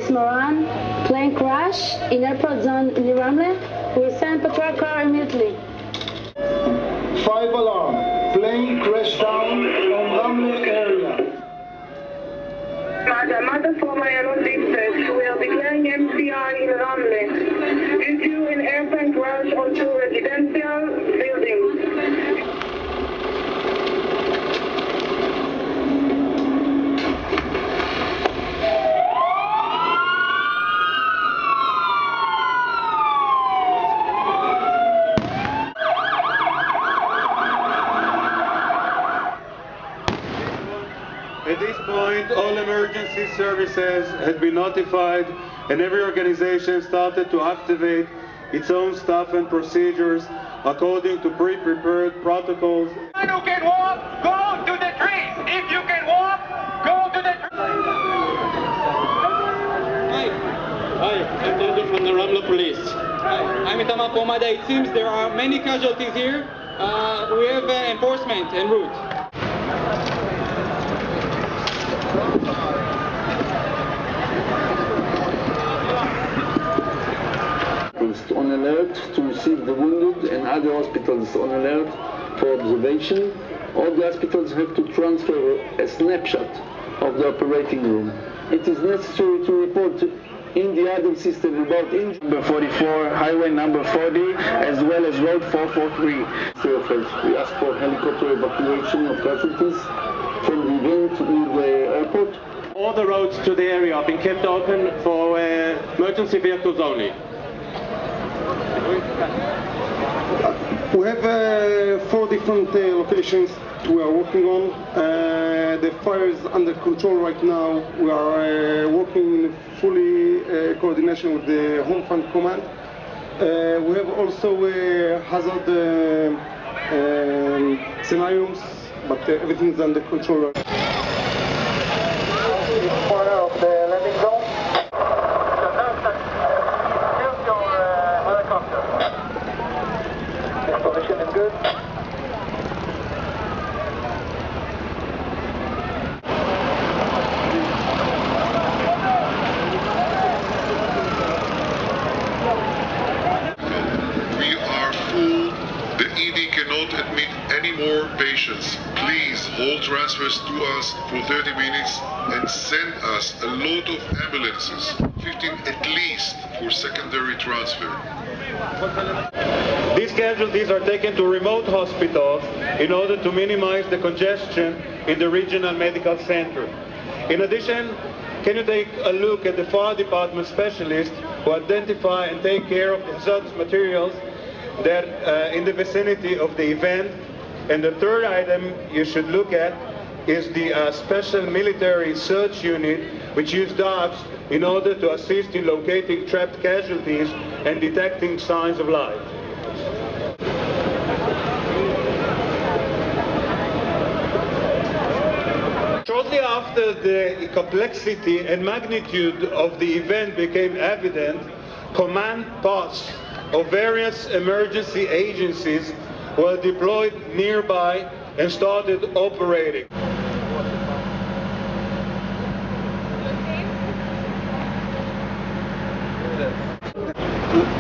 Police Moran, plane crash in airport zone in Ramle. We send patrol car immediately. 5 alarm, plane crash down on Ramle area. Madam for my dispatch, we are declaring MCI in Ramle due to an airplane crash onto residential buildings. At this point, all emergency services had been notified and every organization started to activate its own staff and procedures according to pre-prepared protocols. If you can walk, go to the trees. If you can walk, go to the trees. Hi, I'm Leonard from the Ramla Police. I'm in Tamakomada. It seems there are many casualties here. We have enforcement en route. On alert to receive the wounded and other hospitals on alert for observation. All the hospitals have to transfer a snapshot of the operating room. It is necessary to report in the other system about injury. Number 44, highway number 40, as well as road 443. We ask for helicopter evacuation of casualties from the event near the airport. All the roads to the area have been kept open for emergency vehicles only. We have 4 different locations we are working on. The fire is under control right now. We are working in fully coordination with the Home Front Command. We have also hazard scenarios, but everything is under control. Corner of the landing zone. Information is good. We are full. The ED cannot admit any more patients. Please hold transfers to us for 30 minutes and send us a lot of ambulances, 15 at least, for secondary transfer. These casualties are taken to remote hospitals in order to minimize the congestion in the regional medical center. In addition, can you take a look at the fire department specialists who identify and take care of hazardous materials that in the vicinity of the event? And the third item you should look at is the special military search unit, which use dogs in order to assist in locating trapped casualties and detecting signs of life. Shortly after the complexity and magnitude of the event became evident, command posts of various emergency agencies were deployed nearby and started operating.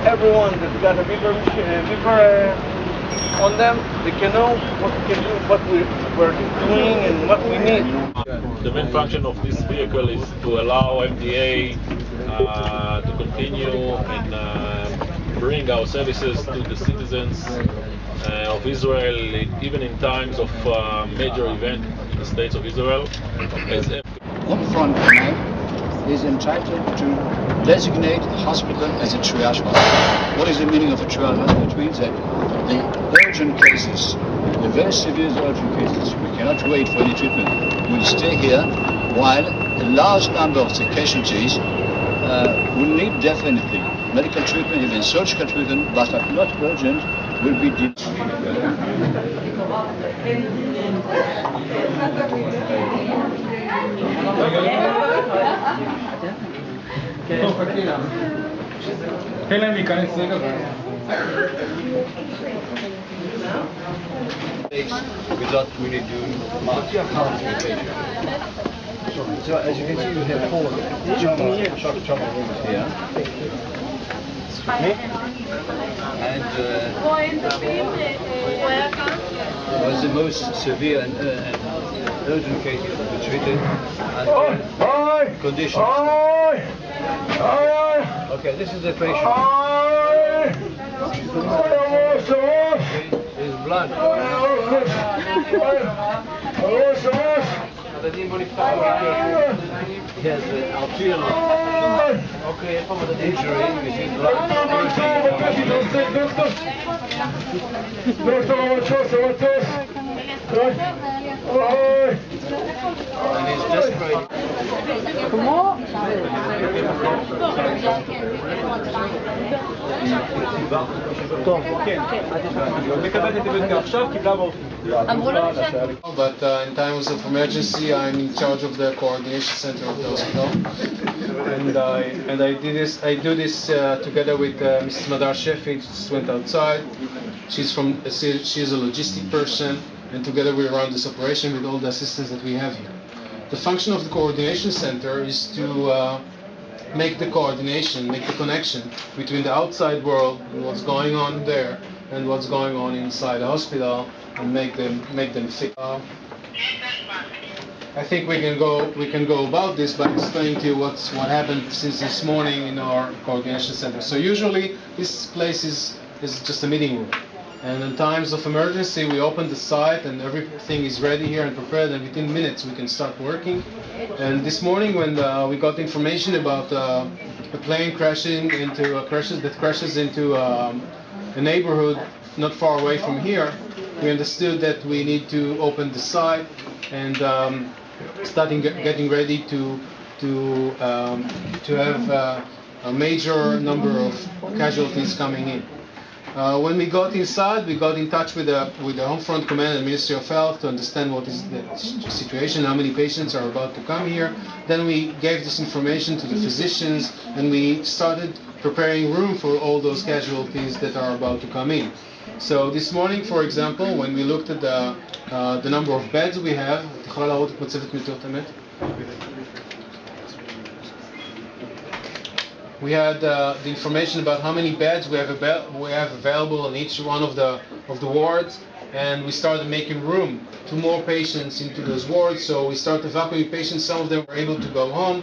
Everyone that's got a beeper on them, they can know what we can do, what we're doing, and what we need. The main function of this vehicle is to allow MDA to continue and bring our services to the citizens of Israel, even in times of major event in the states of Israel. Home Front Command is entitled to designate a hospital as a triage hospital. What is the meaning of a triage hospital? It means that the urgent cases, the very severe urgent cases, we cannot wait for any treatment. We'll stay here while a large number of the casualties will need definitely medical treatment, even surgical treatment, but if not urgent, will be deep. תן להם להיכנס רגע. Without really doing much. So as you can see, we have 4 trauma rooms here. And was the most severe and urgent cases to be treated and conditions. Okay, this is the patient. His blood. He has arterial injury with his blood. And he's desperate. But in times of emergency, I'm in charge of the coordination center of the hospital, and I do this together with Mrs. Madar Shefi. Just went outside. She's a logistic person, and together we run this operation with all the assistants that we have here. The function of the coordination center is to make the coordination, make the connection between the outside world and what's going on there and what's going on inside the hospital, and make them fit. I think we can go about this by explaining to you what happened since this morning in our coordination center. So usually this place is just a meeting room, and in times of emergency we open the site and everything is ready here and prepared, and within minutes we can start working. And this morning when we got information about a plane crashes into a neighborhood not far away from here, we understood that we need to open the site and getting ready to have a major number of casualties coming in. When we got inside, we got in touch with the Home Front Command and Ministry of Health to understand what is the situation, how many patients are about to come here. Then we gave this information to the physicians, and we started preparing room for all those casualties that are about to come in. So this morning, for example, when we looked at the number of beds we have, we had the information about how many beds we have available in each one of the wards, and we started making room to more patients into those wards. So we started evacuating patients. Some of them were able to go home.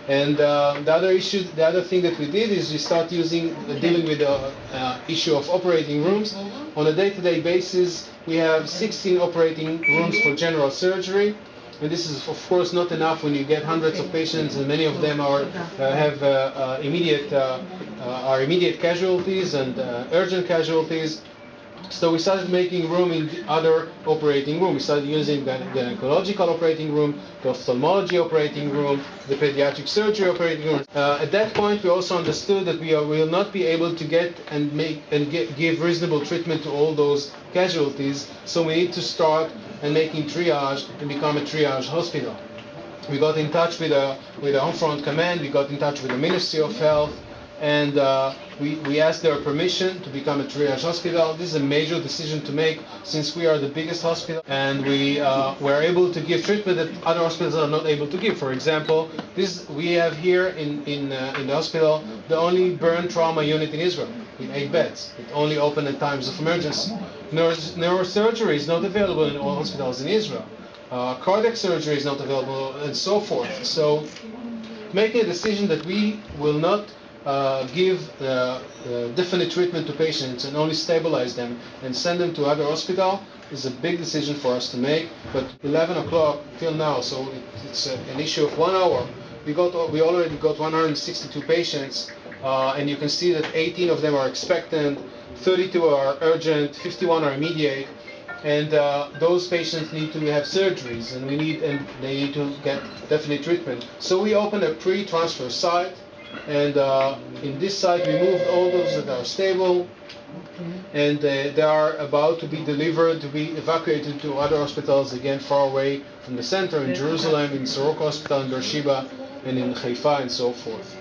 And the other thing that we did is we started dealing with the issue of operating rooms. On a day-to-day basis, we have 16 operating rooms for general surgery. And this is, of course, not enough when you get hundreds of patients, and many of them have immediate casualties and urgent casualties. So we started making room in the other operating room. We started using the gynecological operating room, the ophthalmology operating room, the pediatric surgery operating room. At that point, we also understood that we will not be able to get and give reasonable treatment to all those casualties. So we need to start and making triage and become a triage hospital. We got in touch with the Home Front Command. We got in touch with the Ministry of Health. And we asked their permission to become a triage hospital. This is a major decision to make, since we are the biggest hospital, and we were able to give treatment that other hospitals are not able to give. For example, we have here in the hospital the only burn trauma unit in Israel with 8 beds. It only open in times of emergency. Neurosurgery is not available in all hospitals in Israel. Cardiac surgery is not available, and so forth. So making a decision that we will not give definite treatment to patients and only stabilize them and send them to other hospital is a big decision for us to make. But 11 o'clock till now, so it's an issue of 1 hour. We already got 162 patients, and you can see that 18 of them are expectant, 32 are urgent, 51 are immediate, and those patients need to have surgeries, and they need to get definite treatment. So we opened a pre-transfer site. And in this site we moved all those that are stable, and they are about to be delivered, to be evacuated to other hospitals, again far away from the center, in Jerusalem, in Soroka Hospital, in Beersheba, and in Haifa, and so forth.